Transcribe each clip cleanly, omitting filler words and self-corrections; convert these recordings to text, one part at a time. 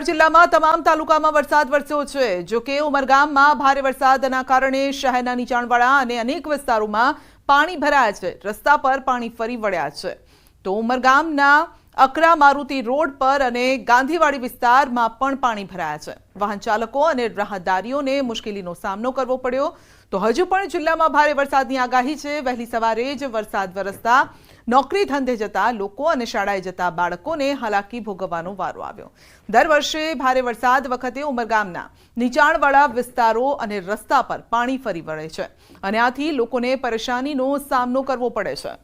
વલસાડ જિલ્લામાં તમામ તાલુકામાં વરસાદ વરસ્યો છે। જો કે ઉમરગામમાં ભારે વરસાદના કારણે શહેરના નીચાણવાળા અને અનેક વિસ્તારોમાં પાણી ભરાયા છે। રસ્તા પર પાણી ફરી વળ્યા છે। તો ઉમરગામના અકરા મારુતિ રોડ પર અને ગાંધીવાડી વિસ્તારમાં પણ પાણી ભરાયા છે। વાહન ચાલકો અને રાહદારીઓને મુશ્કેલીનો સામનો કરવો પડ્યો। તો હજુ પણ જિલ્લામાં ભારે વરસાદની આગાહી છે। વહેલી સવારે જ વરસાદ વરસતા નોકરી ધંધે જતા લોકો અને શાળાએ જતા બાળકોને હાલાકી ભોગવવાનો વારો આવ્યો। દર વર્ષે ભારે વરસાદ વખતે ઉમરગામના નીચાણવાળા વિસ્તારો અને રસ્તા પર પાણી ફરી વળે છે અને આથી લોકોને પરેશાનીનો સામનો કરવો પડે છે।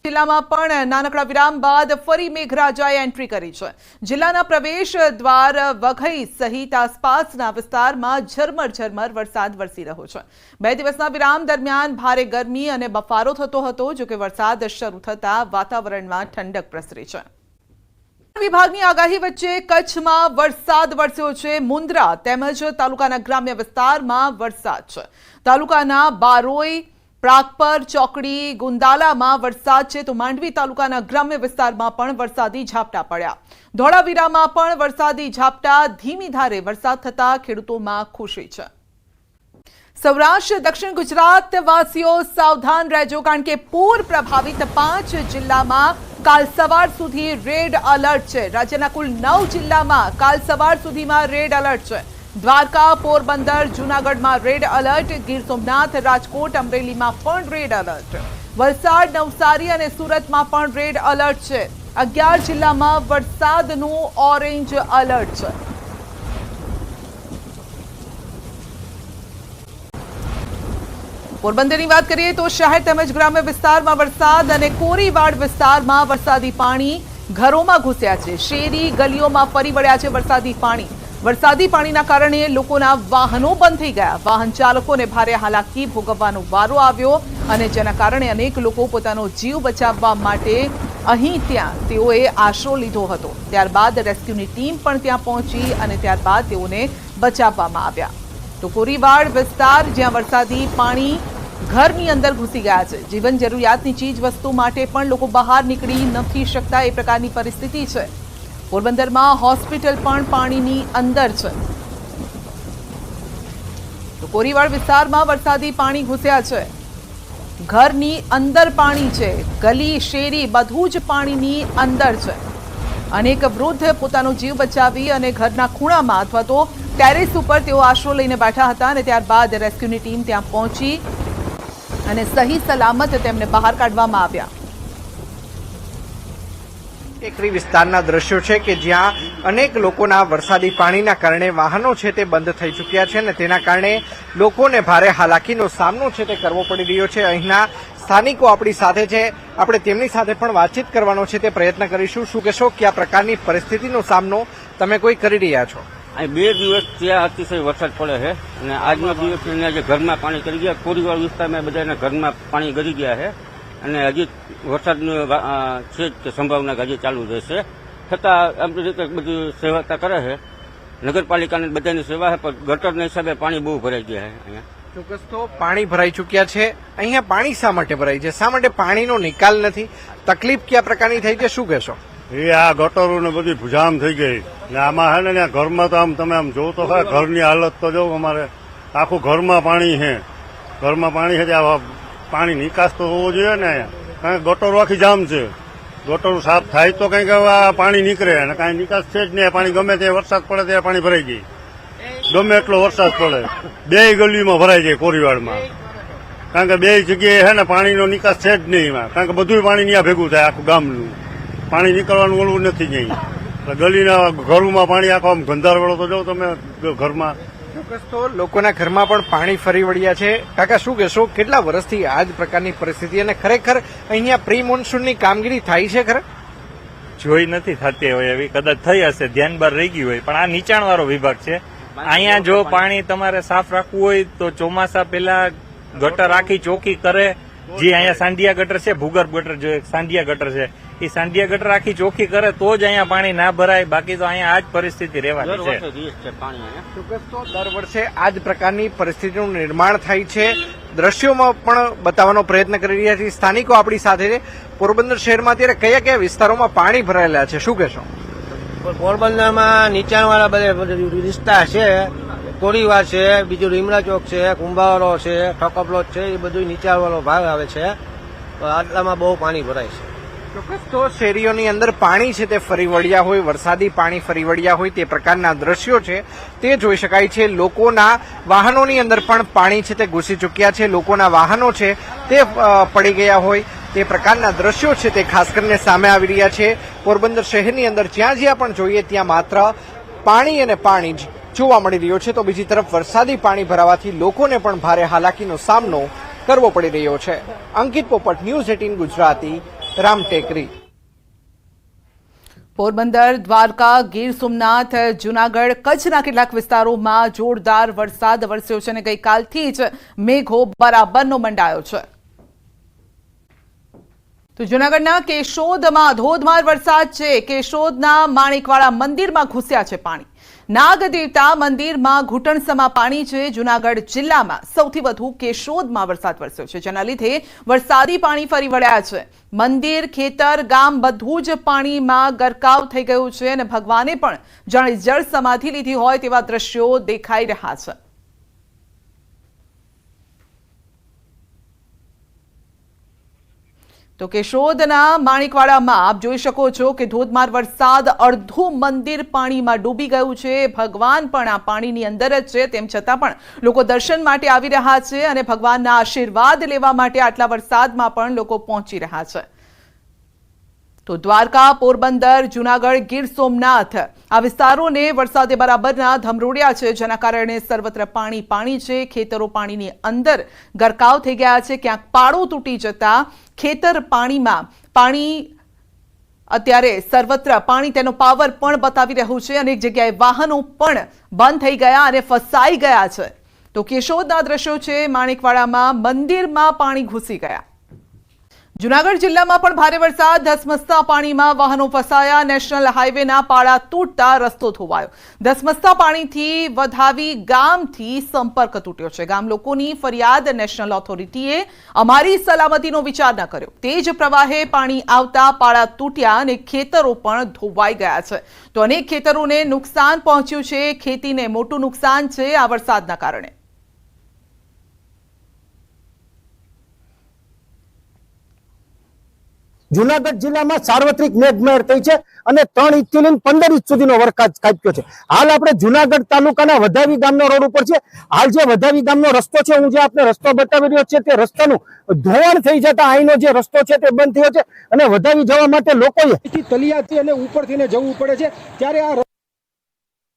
જિલ્લામાં પણ નાનકડા વિરામ બાદ ફરી મેઘરાજાએ એન્ટ્રી કરી છે। જિલ્લાના પ્રવેશ દ્વાર વઘઈ સહિત આસપાસના વિસ્તારમાં ઝરમર વરસાદ વરસી રહ્યો છે। 2 દિવસના વિરામ દરમિયાન ભારે ગરમી અને બફારો થતો હતો। જો કે વરસાદ શરૂ થતા વાતાવરણમાં ઠંડક પ્રસરી છે। વિભાગની આગાહી વચ્ચે કચ્છમાં વરસાદ વરસ્યો છે। મુન્દ્રા તેમજ તાલુકાના ગ્રામ્ય વિસ્તારમાં વરસાદ છે। તાલુકાના બારોઈ, પ્રાગપર, ચોકડી, ગુંદાલામાં વરસાદ છે। તો માંડવી તાલુકાના ગ્રામ્ય વિસ્તારમાં પણ વરસાદી ઝાપટા પડ્યા। ધોળાવીરામાં પણ વરસાદી ઝાપટા, ધીમી ધારે વરસાદ થતા ખેડૂતોમાં ખુશી છે। સૌરાષ્ટ્ર દક્ષિણ ગુજરાત વાસીઓ સાવધાન રહેજો, કારણ કે પૂર પ્રભાવિત 5 જિલ્લામાં કાલ સવાર સુધી રેડ એલર્ટ છે। રાજ્યના કુલ 9 જિલ્લામાં કાલ સવાર સુધીમાં રેડ એલર્ટ છે। દ્વારકા, પોરબંદર, જૂનાગઢમાં રેડ એલર્ટ, ગીર સોમનાથ, રાજકોટ, અમરેલીમાં પણ રેડ એલર્ટ, વલસાડ, નવસારી અને સુરતમાં પણ રેડ એલર્ટ છે। 11 જિલ્લામાં વરસાદનું ઓરેન્જ એલર્ટ છે। પોરબંદરની વાત કરીએ તો શહેર તેમજ ગ્રામ્ય વિસ્તારમાં વરસાદ અને કોરીવાડ વિસ્તારમાં વરસાદી પાણી ઘરોમાં ઘૂસ્યા છે। શેરી ગલીઓમાં ફરી વળ્યા છે વરસાદી પાણી। વરસાદી પાણીના કારણે લોકોના વાહનો બંધ થઈ ગયા। વાહન ચાલકોને ભારે હાલાકી ભોગવવાનો વારો આવ્યો અને જેના કારણે અનેક લોકો પોતાનો જીવ બચાવવા માટે અહીં ત્યાં તેઓએ આશરો લીધો હતો। ત્યારબાદ રેસ્ક્યુની ટીમ પણ ત્યાં પહોંચી અને ત્યારબાદ તેઓને બચાવવામાં આવ્યા। તો કોરીવાડ વિસ્તાર જ્યાં વરસાદી પાણી ઘરની અંદર ઘૂસી ગયા છે। જીવન જરૂરિયાતની ચીજ વસ્તુ માટે પણ લોકો બહાર નીકળી નથી શકતા એ પ્રકારની પરિસ્થિતિ છે। પોરબંદરમાં હોસ્પિટલ પણ પાણીની અંદર છે। તો કોરીવાડ વિસ્તારમાં વરસાદી પાણી ઘૂસ્યા છે। ઘરની અંદર પાણી છે। ગલી, શેરી બધું જ પાણીની અંદર છે। અનેક વૃદ્ધ પોતાનો જીવ બચાવી અને ઘરના ખૂણામાં અથવા તો ટેરેસ ઉપર તેઓ આશરો લઈને બેઠા હતા અને ત્યારબાદ રેસ્ક્યુની ટીમ ત્યાં પહોંચી અને સહી સલામત તેમને બહાર કાઢવામાં આવ્યા। ટેકરી વિસ્તારના દ્રશ્યો છે કે જ્યાં અનેક લોકોના વરસાદી પાણીના કારણે વાહનો છે તે બંધ થઈ ચૂક્યા છે અને તેના કારણે લોકોને ભારે હાલાકીનો સામનો છે તે કરવો પડી રહ્યો છે। અહીંના સ્થાનિકો આપણી સાથે છે, આપણે તેમની સાથે પણ વાતચીત કરવાનો છે તે પ્રયત્ન કરીશું। શું કહેશો, કયા પ્રકારની પરિસ્થિતિનો સામનો તમે કોઈ કરી રહ્યા છો? અહીં 2 દિવસ ત્યાં અતિશય વરસાદ પડે છે અને આજનો દિવસ જે ઘરમાં પાણી કરી ગયા। કોરીવાડ વિસ્તારમાં બધાના ઘરમાં પાણી ગરી ગયા છે અને હજી વરસાદની છે કે સંભાવના હજી ચાલુ રહેશે। છતાં આપણી રીતે બધી સેવાતા કરે છે નગરપાલિકાની બધાની સેવા છે, પણ ગટરના હિસાબે પાણી બહુ ભરાઈ ગયા છે। અહીંયા ચોક્કસ તો પાણી ભરાઈ ચૂક્યા છે। અહીંયા પાણી શા માટે ભરાય છે? શા માટે પાણીનો નિકાલ નથી? તકલીફ કયા પ્રકારની થઈ છે, શું કહેશો? એ આ ગટરો ને બધી જામ થઈ ગઈ ને આમાં છે ને ઘરમાં તો આમ તમે આમ જોવો તો ખરા ઘરની હાલત તો જો અમારે આખું ઘરમાં પાણી છે। ઘરમાં પાણી છે ત્યાં પાણી નિકાસ તો હોવો જોઈએ ને અહીંયા, કારણ કે ગટરો આખી જામ છે। ગટરો સાફ થાય તો કંઈક પાણી નીકળે અને કાંઈ નિકાસ છે જ નહીં। પાણી ગમે તે વરસાદ પડે ત્યારે પાણી ભરાઈ જાય, ગમે એટલો વરસાદ પડે 2 ગલીમાં ભરાઈ જાય કોરીવાડમાં, કારણ કે 2 જગ્યાએ છે ને પાણીનો નિકાસ છે જ નહીં એમાં, કારણ કે બધું પાણી ત્યાં ભેગું થાય। આખું ગામનું પાણી નીકળવાનું ઓલું નથી જાય। ગલીના ઘરોમાં પાણી આખો આમ ગંધારવાળો તો જો તમે ઘરમાં। ચોક્કસ તો લોકોના ઘરમાં પણ પાણી ફરી વળ્યા છે। કાકા, શું કહેશો, કેટલા વર્ષથી આ જ પ્રકારની પરિસ્થિતિ અને ખરેખર અહીંયા પ્રી મોન્સૂનની કામગીરી થાય છે? ખરે જોઈ નથી થતી હોય એવી, કદાચ થઈ હશે, ધ્યાન બહાર રહી ગયું હોય, પણ આ નીચાણવાળો વિભાગ છે। અહીંયા જો પાણી તમારે સાફ રાખવું હોય તો ચોમાસા પહેલા ગટર આખી ચોખ્ખી કરે। જે અહીંયા સાંઢિયા ગટર છે, ભૂગર્ભ ગટર, જો એક સાંઢિયા ગટર છે એ સાંઢિયા ગટર આખી ચોખ્ખી કરે તો જ અહીંયા પાણી ના ભરાય, બાકી તો અહીંયા આ જ પરિસ્થિતિ રહેવાની દર છે. વર્ષે રીત છે પાણી અહીંયા. ચોક્કસ તો દર વર્ષે આ જ પ્રકારની પરિસ્થિતિનું નિર્માણ થાય છે. દ્રશ્યોમાં પણ બતાવવાનો પ્રયત્ન કરી રહ્યા છીએ. સ્થાનિકો આપણી સાથે છે. પોરબંદર શહેરમાં અત્યારે કયા કયા વિસ્તારોમાં પાણી ભરાયેલા છે, શું કહેશો? પોરબંદરમાં નીચાણવાળા બધા વિસ્તાર છે, કોરીવાર છે, બીજું રીમડા ચોક છે, કુંભાવાળો છે, ઠોકપલોટ છે, એ બધું નીચાણવાળો ભાગ આવે છે. તો આટલામાં બહુ પાણી ભરાય છે. ચોક્કસ તો શેરીઓની અંદર પાણી છે તે ફરી વળ્યા હોય, વરસાદી પાણી ફરી વળ્યા હોય તે પ્રકારના દ્રશ્યો છે તે જોઈ શકાય છે. લોકોના વાહનોની અંદર પણ પાણી છે તે ઘૂસી ચૂક્યા છે. લોકોના વાહનો છે તે પડી ગયા હોય તે પ્રકારના દ્રશ્યો છે તે ખાસ કરીને સામે આવી રહ્યા છે. પોરબંદર શહેરની અંદર જ્યાં જ્યાં પણ જોઈએ ત્યાં માત્ર પાણી અને પાણી જ જોવા મળી રહ્યો છે. તો બીજી તરફ વરસાદી પાણી ભરાવાથી લોકોને પણ ભારે હાલાકીનો સામનો કરવો પડી રહ્યો છે. અંકિત પોપટ, ન્યૂઝ 18 ગુજરાતી, રામટેકરી. પોરબંદર, દ્વારકા, ગીર સોમનાથ, જૂનાગઢ, કચ્છના કેટલાક વિસ્તારોમાં જોરદાર વરસાદ વરસ્યો છે અને ગઈકાલથી જ મેઘો બરાબરનો મંડાયો છે. તો જૂનાગઢના કેશોદમાં ધોધમાર વરસાદ છે. કેશોદના માણેકવાડા મંદિરમાં ઘૂસ્યા છે પાણી. નાગ દેવતા મંદિરમાં ઘૂંટણસમા પાણી છે. જૂનાગઢ જિલ્લામાં સૌથી વધુ કેશોદમાં વરસાદ વરસ્યો છે, જેના લીધે વરસાદી પાણી ફરી વળ્યા છે. મંદિર, ખેતર, ગામ બધું જ પાણીમાં ગરકાવ થઈ ગયું છે અને ભગવાને પણ જાણે જળ સમાધિ લીધી હોય તેવા દ્રશ્યો દેખાઈ રહ્યા છે. તો કેશોદના માણેકવાડામાં આપ જોઈ શકો છો કે ધોધમાર વરસાદ, અડધું મંદિર પાણીમાં ડૂબી ગયું છે. ભગવાન પણ આ પાણીની અંદર જ છે, તેમ છતાં પણ લોકો દર્શન માટે આવી રહ્યા છે અને ભગવાનના આશીર્વાદ લેવા માટે આટલા વરસાદમાં પણ લોકો પહોંચી રહ્યા છે. તો દ્વારકા, પોરબંદર, જૂનાગઢ, ગીર સોમનાથ આ વિસ્તારોને વરસાદે બરાબરના ધમરોડ્યા છે, જેના કારણે સર્વત્ર પાણી છે. ખેતરો પાણીની અંદર ગરકાવ થઈ ગયા છે. ક્યાંક પાળો તૂટી જતા ખેતર પાણી અત્યારે સર્વત્ર પાણી તેનો પાવર પણ બતાવી રહ્યું છે. અનેક જગ્યાએ વાહનો પણ બંધ થઈ ગયા અને ફસાઈ ગયા છે. તો કેશોદના દ્રશ્યો છે. માણેકવાડામાં મંદિરમાં પાણી ઘૂસી ગયા. જૂનાગઢ જિલ્લામાં પણ ભારે વરસાદ, ધસમસતા પાણીમાં વાહનો ફસાયા. નેશનલ હાઈવેના પાળા તૂટતા રસ્તો ધોવાયો. ધસમસતા પાણીથી વધાવી ગામથી સંપર્ક તૂટ્યો છે. ગામ લોકોની ફરિયાદ, નેશનલ ઓથોરિટીએ અમારી સલામતીનો વિચાર ન કર્યો. તેજ પ્રવાહે પાણી આવતા પાળા તૂટ્યા અને ખેતરો પણ ધોવાઈ ગયા છે. તો અનેક ખેતરોને નુકસાન પહોંચ્યું છે. ખેતીને મોટું નુકસાન છે આ વરસાદના કારણે. જૂનાગઢ જિલ્લામાં સાર્વત્રિક મેઘમહેર થઈ છે અને 3 ઇંચથી લઈને 15 ઇંચ સુધીનો વરસાદ ખાબક્યો છે. હાલ આપણે જૂનાગઢ તાલુકાના વધાવી ગામના રોડ ઉપર છે. હાલ જે વધાવી ગામનો રસ્તો છે, હું જે આપને રસ્તો બતાવી રહ્યો છે, તે રસ્તાનું ધોવાણ થઈ જતા અહીંનો જે રસ્તો છે તે બંધ થયો છે અને વધાવી જવા માટે લોકોએ તલિયાથી અને ઉપરથી જવું પડે છે. ત્યારે આ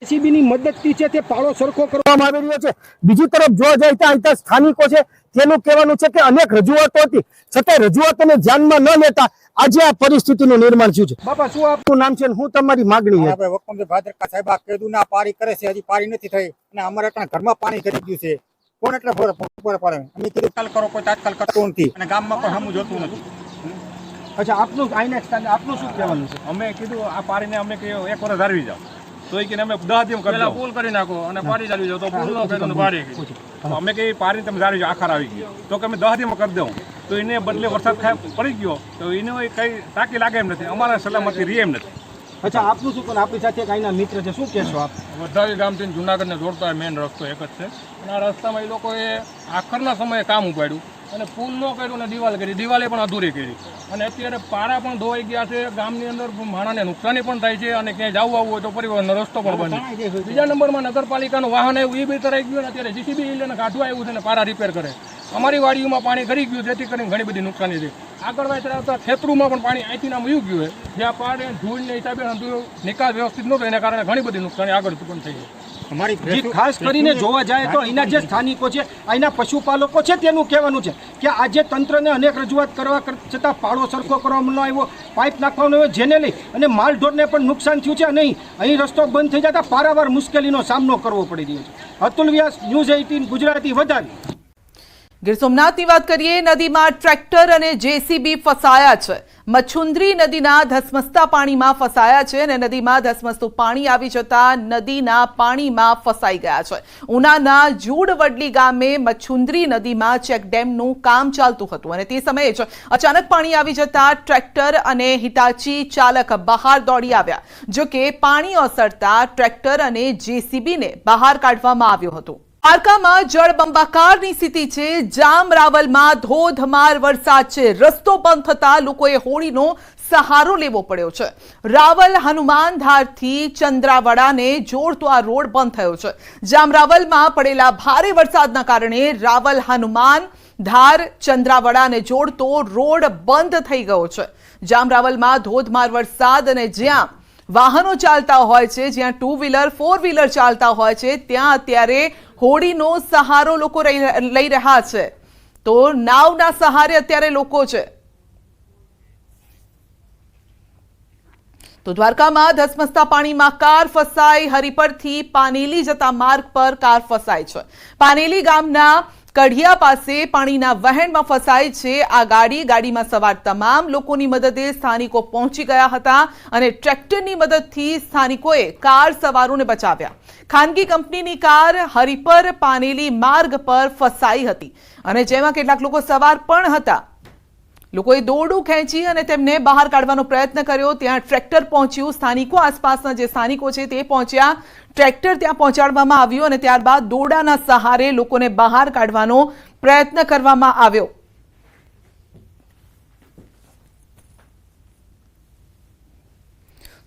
જેસીબીની મદદથી છે તે પાળો સરખો કરવામાં આવી રહ્યો છે. બીજી તરફ જોવા જાય તો અહીં સ્થાનિકો છે તેનું કહેવાનું છે કે અનેક રજૂઆતો હતી, છતાં રજૂઆતોને ધ્યાનમાં ન લેતા આજે આ પરિસ્થિતિનું નિર્માણ થયું છે. બાપા, શું આપનું નામ છે અને શું તમારી માગણી છે? આપણે વકમભાઈ ભાદરકા સાહેબ આ ખેડૂતને પારી કરે છે, હજી પારી નથી થઈ અને અમારે ત્યાં ઘરમાં પાણી કરી ગયું છે. કોણ એટલે ઉપર પડે? અમે કીધું તાત્કાલ કરો, કોઈ તાત્કાલ કરતો નથી અને ગામમાં પણ હમું જોતું નથી. અચ્છા, આપનું શું કહેવાનું છે? અમે કીધું આ પારીને અમે કે 1 વર્ષ ધારવી જાવ, તો એ કે અમે 10 દિવસ પેલા પુલ કરી નાખો અને પારી ચાલવી જાવ, તો પુલ નો કર્યો પારી અમે કે પારી તમે ધારવી જાવ, આખાર આવી ગયો તો કે અમે 10 દિવસ કરી દઉં. તો એને બદલે વરસાદ પડી ગયો તો એને કઈ ટાંકી લાગે એમ નથી, અમારા સલામતી રહે એમ નથી. અચ્છા, આપનું શું પણ આપણી સાથે અહીંના મિત્ર છે, શું કહેશો આપ? વધાવી ગામથી જુનાગઢને જોડતો મેઇન રસ્તો એક જ છે અને આ રસ્તામાં એ લોકોએ આખરના સમયે કામ ઉપાડ્યું અને પુલ નો કર્યું અને દિવાલ કરી, દિવાલે પણ અધૂરી કરી અને અત્યારે પારા પણ ધોવાઈ ગયા છે. ગામની અંદર માણસને નુકસાની પણ થાય છે અને ક્યાંય જવું આવવું હોય તો પરિવહનનો રસ્તો પણ બંધ છે. બીજા નંબરમાં નગરપાલિકાનું વાહન આવ્યું, એ બી તરાઈ ગયું અને અત્યારે જીસીબી લઈને કાઢવા આવ્યું છે અને પારા રિપેર કરે. અમારી વાડીઓમાં પાણી કરી ગયું, જેથી કરીને ઘણી બધી નુકસાની છે. આગળ વાય આવતા ખેતરોમાં પણ પાણી અહીંથી નામ વયું ગયું છે, જ્યાં પાણી ધૂળને હિસાબે નિકાસ વ્યવસ્થિત નહોતો, એના કારણે ઘણી બધી નુકસાની આગળ પણ થઈ છે. ખાસ કરીને જોવા જાય તો અહીંના જે સ્થાનિકો છે, અહીંના પશુપાલકો છે, તેનું કહેવાનું છે કે આજે તંત્રને અનેક રજૂઆત કરવા છતાં પાળો સરખો કરવામાં ન આવ્યો, પાઇપ નાખવાનો આવ્યો, જેને લઈ અને માલઢોરને પણ નુકસાન થયું છે અને અહીં રસ્તો બંધ થઈ જતા પારાવાર મુશ્કેલીનો સામનો કરવો પડી રહ્યો છે. અતુલ વ્યાસ, ન્યૂઝ 18 ગુજરાતી, વધાવી. ગીર સોમનાથની વાત કરીએ, નદીમાં ટ્રેક્ટર અને જેસીબી ફસાયા છે. મચ્છુંદ્રી નદીના ધસમસતા પાણીમાં ફસાયા છે અને નદીમાં ધસમસતું પાણી આવી જતા નદીના પાણીમાં ફસાઈ ગયા છે. ઉનાના જૂડવડલી ગામે મચ્છુંદ્રી નદીમાં ચેકડેમનું કામ ચાલતું હતું અને તે સમયે જ અચાનક પાણી આવી જતા ટ્રેક્ટર અને હિટાચી ચાલક બહાર દોડી આવ્યા. જો કે પાણી ઓસરતા ટ્રેક્ટર અને જેસીબીને બહાર કાઢવામાં આવ્યું હતું. દ્વારકામાં જળબંબાકારની સ્થિતિ છે. જામરાવલમાં ધોધમાર વરસાદ છે. રસ્તો બંધ થતા લોકોએ હોળીનો સહારો લેવો પડ્યો છે. રાવલ હનુમાન ધારથી ચંદ્રાવડાને જોડતો આ રોડ બંધ થયો છે. જામરાવલમાં પડેલા ભારે વરસાદના કારણે રાવલ હનુમાન ધાર ચંદ્રાવડાને જોડતો રોડ બંધ થઈ ગયો છે. જામરાવલમાં ધોધમાર વરસાદ અને જ્યાં વાહનો ચાલતા હોય છે, જ્યાં 2 વ્હીલર 4 વ્હીલર ચાલતા હોય છે, ત્યાં અત્યારે હોળીનો સહારો લોકો લઈ રહ્યા છે. તો નાવના સહારે અત્યારે લોકો છે. તો દ્વારકામાં ધસમસતા પાણીમાં કાર ફસાઈ. હરિપરથી પાનેલી જતા માર્ગ પર કાર ફસાઈ છે. પાનેલી ગામના કઢિયા પાસે પાણીના વહેણમાં ફસાય છે આ ગાડીમાં સવાર તમામ લોકોની મદદે સ્થાનિકો પહોંચી ગયા હતા અને ટ્રેક્ટરની મદદથી સ્થાનિકોએ કાર સવારોને બચાવ્યા. ખાનગી કંપનીની કાર હરિપર પાનેલી માર્ગ પર ફસાઈ હતી અને જેમાં કેટલાક લોકો સવાર પણ હતા. લોકોએ દોરડું ખેંચી અને તેમને બહાર કાઢવાનો પ્રયત્ન કર્યો. ત્યાં ટ્રેક્ટર પહોંચ્યું. સ્થાનિકો, આસપાસના જે સ્થાનિકો છે તે પહોંચ્યા. ટ્રેક્ટર ત્યાં પહોંચાડવામાં આવ્યું અને ત્યારબાદ દોરડાના સહારે લોકોને બહાર કાઢવાનો પ્રયત્ન કરવામાં આવ્યો.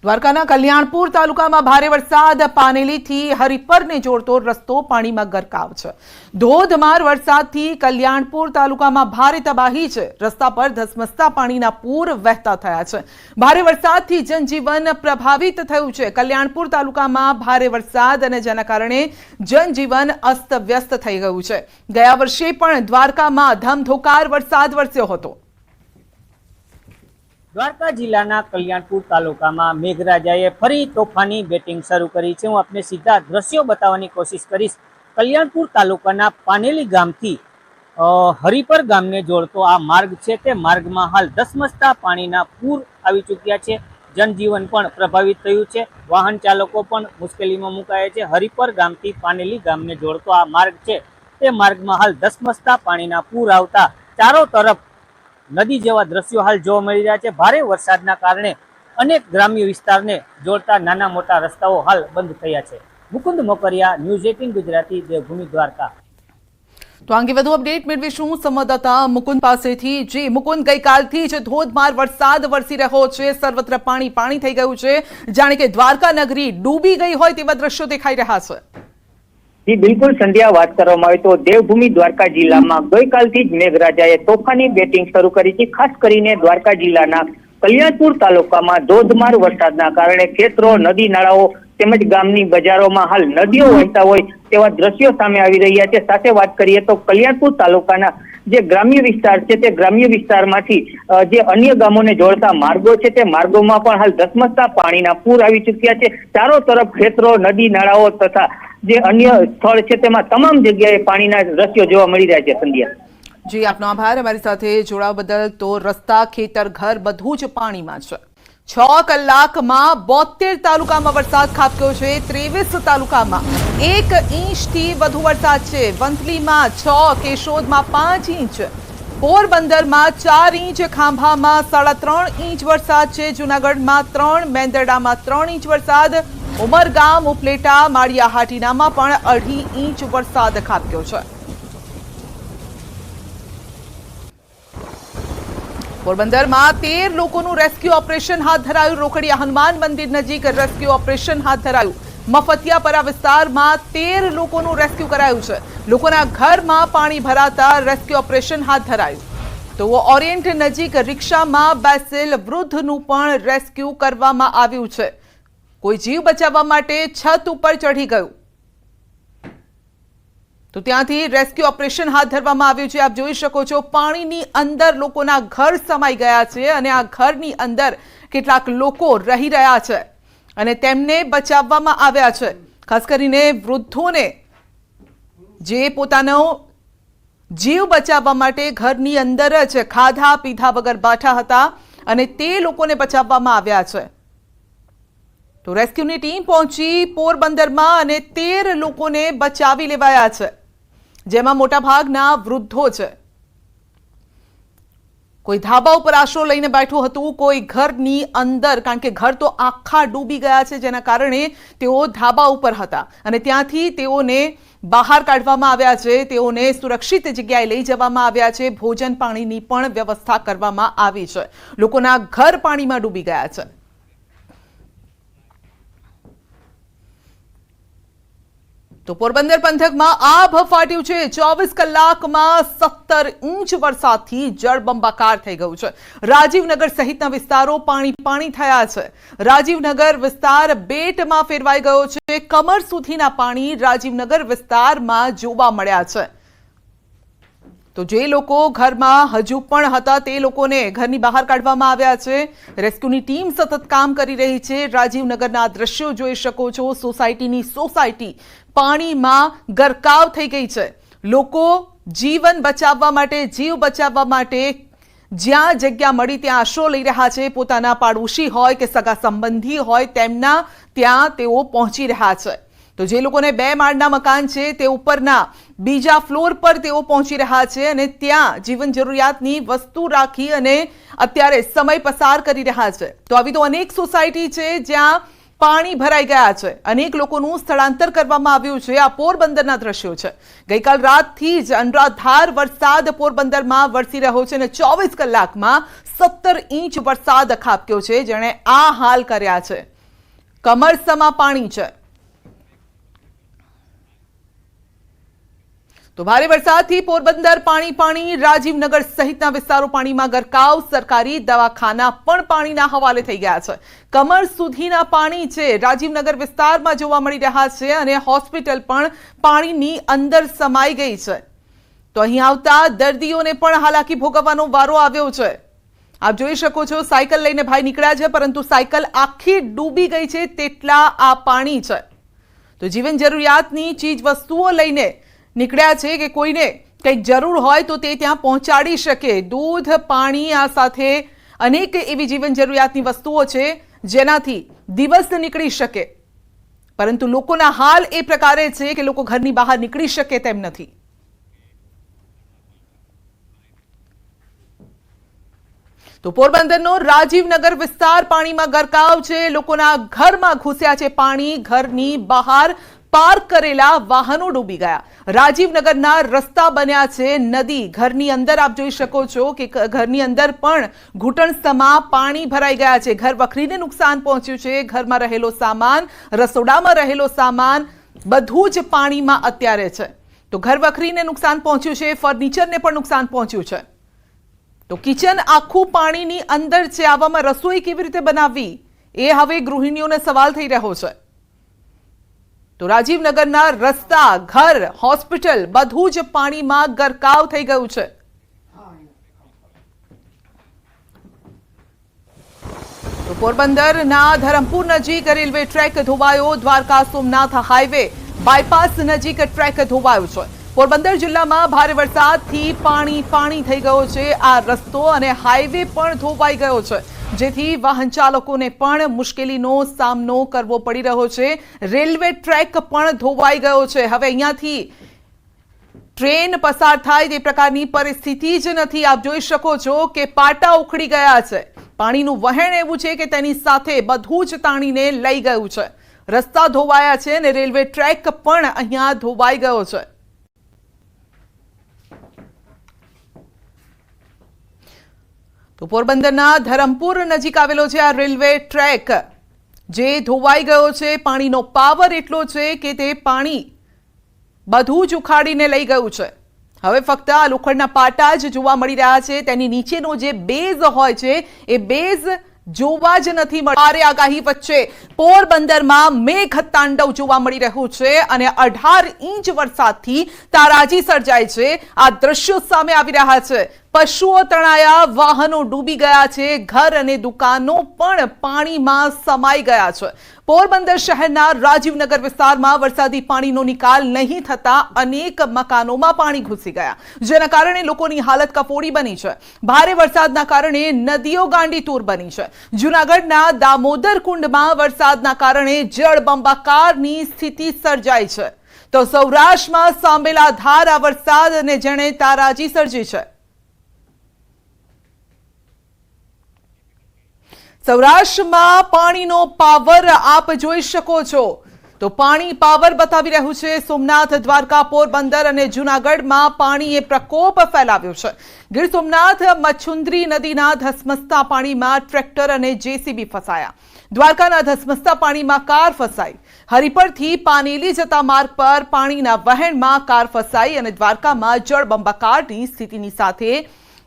દ્વારકાના કલ્યાણપુર તાલુકામાં ભારે વરસાદ. પાનેલીથી હરિપરને જોડતો રસ્તો પાણીમાં ગરકાવ છે. ધોધમાર વરસાદથી કલ્યાણપુર તાલુકામાં ભારે તબાહી છે. રસ્તા પર ધસમસતા પાણીના પૂર વહેતા થયા છે. ભારે વરસાદથી જનજીવન પ્રભાવિત થયું છે. કલ્યાણપુર તાલુકામાં ભારે વરસાદ અને જેના કારણે જનજીવન અસ્તવ્યસ્ત થઈ ગયું છે. ગયા વર્ષે પણ દ્વારકામાં ધમધોકાર વરસાદ વરસ્યો હતો. દ્વારકા જિલ્લાના કલ્યાણપુર તાલુકામાં મેઘરાજાએ ફરી તોફાની બેટિંગ શરૂ કરી છે. હું આપને સીધા દ્રશ્યો બતાવવાની કોશિશ કરીશ. કલ્યાણપુર તાલુકાના પાનેલી ગામથી હરિપર ગામને જોડતો આ માર્ગ છે તે માર્ગમાં હાલ ધસમસતા પાણીના પૂર આવી ચૂક્યા છે. જનજીવન પણ પ્રભાવિત થયું છે. વાહન ચાલકો પણ મુશ્કેલીમાં મુકાયા છે. હરિપર ગામથી પાનેલી ગામને જોડતો આ માર્ગ છે તે માર્ગમાં હાલ ધસમસતા પાણીના પૂર આવતા ચારો તરફ નદી જેવા દ્રશ્યો હાલ જોવા મળી રહ્યા છે. ભારે વરસાદના કારણે અનેક ગ્રામ્ય વિસ્તારને જોડતા નાના મોટા રસ્તાઓ હાલ બંધ થયા છે. મુકુંદ મોકરિયા, ન્યૂઝ 18 ગુજરાતી, દેવભૂમિ દ્વારકા. તો અંગે વધુ અપડેટ મેળવીશું સંવાદદાતા મુકુંદ પાસેથી. જી મુકુંદ, ગઈકાલથી જ ધોધમાર વરસાદ વરસી રહ્યો છે. સર્વત્ર પાણી થઈ ગયું છે. જાણે કે દ્વારકા નગરી ડૂબી ગઈ હોય તેવા દ્રશ્યો દેખાઈ રહ્યા છે. જી બિલકુલ સંધ્યા, વાત કરવામાં આવે તો દેવભૂમિ દ્વારકા જિલ્લામાં ગઈકાલથી જ મેઘરાજાએ તોફાની બેટિંગ શરૂ કરી છે. ખાસ કરીને દ્વારકા જિલ્લાના કલ્યાણપુર તાલુકામાં ધોધમાર વરસાદના કારણે ખેતરો, નદી નાળાઓ તેમજ ગામની બજારોમાં હાલ નદીઓ વહેતા હોય તેવા દ્રશ્યો સામે આવી રહ્યા છે. સાથે વાત કરીએ તો કલ્યાણપુર તાલુકાના જે ગ્રામ્ય વિસ્તાર છે તે ગ્રામ્ય વિસ્તારમાંથી જે અન્ય ગામોને જોડતા માર્ગો છે તે માર્ગોમાં પણ હાલ ધસમસતા પાણીના પૂર આવી ચૂક્યા છે. ચારો તરફ ખેતરો, નદી નાળાઓ તથા જે અન્ય સ્થળ છે તેમાં તમામ જગ્યાએ પાણીના દ્રશ્યો જોવા મળી રહ્યા છે. સંધ્યા, જી આપનો આભાર અમારી સાથે જોડાવા બદલ. તો રસ્તા, ખેતર, ઘર બધું જ પાણીમાં છે. 6 કલાકમાં 72 તાલુકામાં વરસાદ ખાબક્યો છે. 23 તાલુકામાં 1 ઇંચથી વધુ વરસાદ છે. વંથલીમાં 6, કેશોદમાં 5 ઇંચ, પોરબંદરમાં 4 ઇંચ, ખાંભામાં 3.5 ઇંચ વરસાદ છે. જૂનાગઢમાં 3, મેંદરડામાં 3 ઇંચ વરસાદ. ઉમરગામ, ઉપલેટા, માળિયા હાટીનામાં પણ 2.5 ઇંચ વરસાદ ખાબક્યો છે. પોરબંદરમાં 13 લોકોનું રેસ્ક્યુ ઓપરેશન હાથ ધરાયું. રોકડિયા હનુમાન મંદિર નજીક રેસ્ક્યુ ઓપરેશન હાથ ધરાયું. મફતિયાપરા વિસ્તારમાં 13 લોકોનું રેસ્ક્યુ કરાયું છે. લોકોના ઘરમાં પાણી ભરાતા રેસ્ક્યુ ઓપરેશન હાથ ધરાયું. તો ઓરિયન્ટ નજીક રિક્ષામાં બેસેલ વૃદ્ધનું પણ રેસ્ક્યુ કરવામાં આવ્યું છે. કોઈ જીવ બચાવવા માટે છત ઉપર ચઢી ગયું તો ત્યાંથી રેસ્ક્યુ ઓપરેશન હાથ ધરવામાં આવ્યું છે. આપ જોઈ શકો છો પાણીની અંદર લોકોના ઘર સમાઈ ગયા છે અને આ ઘરની અંદર કેટલાક લોકો રહી રહ્યા છે અને તેમને બચાવવામાં આવ્યા છે. ખાસ કરીને વૃદ્ધોને જે પોતાનો જીવ બચાવવા માટે ઘરની અંદર જ ખાધા પીધા વગર બેઠા હતા અને તે લોકોને બચાવવામાં આવ્યા છે. તો રેસ્ક્યુની ટીમ પહોંચી પોરબંદરમાં અને 13 લોકોને બચાવી લેવાયા છે, જેમાં મોટાભાગના વૃદ્ધો છે. કોઈ ધાબા ઉપર આશરો લઈને બેઠું હતું, કોઈ ઘરની અંદર, કારણ કે ઘર તો આખા ડૂબી ગયા છે, જેના કારણે તેઓ ધાબા ઉપર હતા અને ત્યાંથી તેઓને બહાર કાઢવામાં આવ્યા છે. તેઓને સુરક્ષિત જગ્યાએ લઈ જવામાં આવ્યા છે. ભોજન પાણીની પણ વ્યવસ્થા કરવામાં આવી છે. લોકોના ઘર પાણીમાં ડૂબી ગયા છે. તો પોરબંદર પંથકમાં આભ ફાટ્યું છે. 24 કલાકમાં 17 ઇંચ વરસાદથી જળબંબાકાર થઈ ગયું છે. રાજીવનગર સહિતના વિસ્તારો પાણી થયા છે. રાજીવનગર વિસ્તાર બેટમાં ફેરવાઈ ગયો છે. કમર સુધીના પાણી રાજીવનગર વિસ્તારમાં જોવા મળ્યા છે. તો જે લોકો ઘરમાં હજુ પણ હતા તે લોકોને ઘરની બહાર કાઢવામાં આવ્યા છે. રેસ્ક્યુની ટીમ સતત કામ કરી રહી છે. રાજીવનગરના દ્રશ્યો જોઈ શકો છો. સોસાયટીની સોસાયટી પાણીમાં ગરકાવ થઈ ગઈ છે. લોકો જીવન બચાવવા માટે, જીવ બચાવવા માટે જ્યાં જગ્યા મળી ત્યાં આશરો લઈ રહ્યા છે. પોતાના પાડોશી હોય કે સગા સંબંધી હોય તેમના ત્યાં તેઓ પહોંચી રહ્યા છે. તો જે લોકોને 2 માળના મકાન છે તે ઉપરના બીજા ફ્લોર પર તેઓ પહોંચી રહ્યા છે અને ત્યાં જીવન જરૂરિયાતની વસ્તુ રાખી અને અત્યારે સમય પસાર કરી રહ્યા છે. તો આવી તો અનેક સોસાયટી છે જ્યાં પાણી ભરાઈ ગયા છે. અનેક લોકોનું સ્થળાંતર કરવામાં આવ્યું છે. આ પોરબંદરના દ્રશ્યો છે. ગઈકાલ રાતથી જ અનરાધાર વરસાદ પોરબંદરમાં વરસી રહ્યો છે અને 24 કલાકમાં 17 ઇંચ વરસાદ ખાબક્યો છે, જેણે આ હાલ કર્યા છે. કમરસમાં પાણી છે. તો ભારે વરસાદથી પોરબંદર પાણી. રાજીવનગર સહિતના વિસ્તારો પાણીમાં ગરકાવ. સરકારી દવાખાના પણ પાણીના હવાલે થઈ ગયા છે. કમર સુધીના પાણી છે રાજીવનગર વિસ્તારમાં જોવા મળી રહ્યા છે અને હોસ્પિટલ પણ પાણીની અંદર સમાઈ ગઈ છે. તો અહીં આવતા દર્દીઓને પણ હાલાકી ભોગવવાનો વારો આવ્યો છે. આપ જોઈ શકો છો, સાયકલ લઈને ભાઈ નીકળ્યા છે, પરંતુ સાયકલ આખી ડૂબી ગઈ છે, તેટલા આ પાણી છે. તો જીવન જરૂરિયાતની ચીજ વસ્તુઓ લઈને નીકળ્યા છે કે કોઈને કંઈક જરૂર હોય તો તે ત્યાં પહોંચાડી શકે. દૂધ, પાણી, આ સાથે અનેક એવી જીવન જરૂરિયાતની વસ્તુઓ છે જેનાથી દિવસ નીકળી શકે. પરંતુ લોકોના હાલ એ પ્રકારે છે કે લોકો ઘરની બહાર નીકળી શકે તેમ નથી. તો પોરબંદરનો રાજીવનગર વિસ્તાર પાણીમાં ગરકાવ છે. લોકોના ઘરમાં ઘૂસ્યા છે પાણી. ઘરની બહાર પાર્ક કરેલા વાહનો ડૂબી ગયા. રાજીવનગરના રસ્તા બન્યા છે નદી. ઘરની અંદર આપ જોઈ શકો છો કે ઘરની અંદર પણ ઘૂંટણસમા પાણી ભરાઈ ગયા છે. ઘર વખરીને નુકસાન પહોંચ્યું છે. ઘરમાં રહેલો સામાન, રસોડામાં રહેલો સામાન બધું જ પાણીમાં અત્યારે છે. તો ઘર વખરીને નુકસાન પહોંચ્યું છે. ફર્નિચરને પણ નુકસાન પહોંચ્યું છે. તો કિચન આખું પાણીની અંદર છે. આવામાં રસોઈ કેવી રીતે બનાવવી એ હવે ગૃહિણીઓને સવાલ થઈ રહ્યો છે. તો રાજીવનગરના રસ્તા, ઘર, હોસ્પિટલ બધું જ પાણીમાં ગરકાવ થઈ ગયું છે. તો પોરબંદરના ધરમપુર નજીક રેલવે ટ્રેક ધોવાયો. દ્વારકા સોમનાથ હાઈવે બાયપાસ નજીક ટ્રેક ધોવાયો છે. પોરબંદર જિલ્લામાં ભારે વરસાદથી પાણી થઈ ગયો છે. આ રસ્તો અને હાઈવે પણ ધોવાઈ ગયો છે, જેથી વાહન ચાલકોને પણ મુશ્કેલીનો સામનો કરવો પડી રહ્યો છે. રેલવે ટ્રેક પણ ધોવાઈ ગયો છે. હવે અહીંયાથી ટ્રેન પસાર થાય તે પ્રકારની પરિસ્થિતિ જ નથી. આપ જોઈ શકો છો કે પાટા ઉખડી ગયા છે. પાણીનું વહેણ એવું છે કે તેની સાથે બધું જ તાણીને લઈ ગયું છે. રસ્તા ધોવાયા છે અને રેલવે ટ્રેક પણ અહીંયા ધોવાઈ ગયો છે. તો પોરબંદરના ધરમપુર નજીક આવેલો છે આ રેલવે ટ્રેક, જે ધોવાઈ ગયો છે. પાણીનો પાવર એટલો છે કે તે પાણી બધું જ ઉખાડીને લઈ ગયું છે. હવે ફક્ત આ લોખંડના પાટા જ જોવા મળી રહ્યા છે. તેની નીચેનો જે બેઝ હોય છે એ બેઝ જોવા જ નથી મળ્યો. ભારે આગાહી વચ્ચે પોરબંદરમાં મેઘ તાંડવ જોવા મળી રહ્યું છે અને 18 ઇંચ વરસાદથી તારાજી સર્જાય છે. આ દ્રશ્યો સામે આવી રહ્યા છે. પશુઓ તણાયા, વાહનો ડૂબી ગયા છે, ઘર અને દુકાનો પણ પાણીમાં સમાઈ ગયા છે. પોરબંદર શહેરના રાજીવનગર વિસ્તારમાં વરસાદી પાણીનો નિકાલ નહીં થતા અનેક મકાનોમાં પાણી ઘૂસી ગયા, જેના કારણે લોકોની હાલત કફોડી બની છે. ભારે વરસાદના કારણે નદીઓ ગાંડીતૂર બની છે. જૂનાગઢના દામોદર કુંડમાં વરસાદના કારણે જળબંબાકારની સ્થિતિ સર્જાઈ છે, તો સૌરાષ્ટ્રમાં સાંભેલાધાર આ વરસાદને જેણે તારાજી સર્જી છે. સૌરાષ્ટ્રમાં પાણીનો પાવર આપ જોઈ શકો છો, તો પાણી પાવર બતાવી રહ્યું છે. સોમનાથ, દ્વારકા, પોરબંદર અને જૂનાગઢમાં પાણીએ પ્રકોપ ફેલાવ્યો છે. ગીર સોમનાથ મચ્છુંદરી નદીના ધસમસતા પાણીમાં ટ્રેક્ટર અને જેસીબી ફસાયા. દ્વારકાના ધસમસતા પાણીમાં કાર ફસાઈ. હરિપરથી પાનેલી જતા માર્ગ પર પાણીના વહેણમાં કાર ફસાઈ અને દ્વારકામાં જળબંબાકારની સ્થિતિની સાથે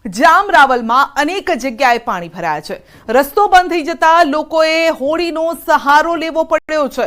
જામરાવલમાં અનેક જગ્યાએ પાણી ભરાયા છે. રસ્તો બંધ થઈ જતા લોકોએ હોડીનો સહારો લેવો પડ્યો છે.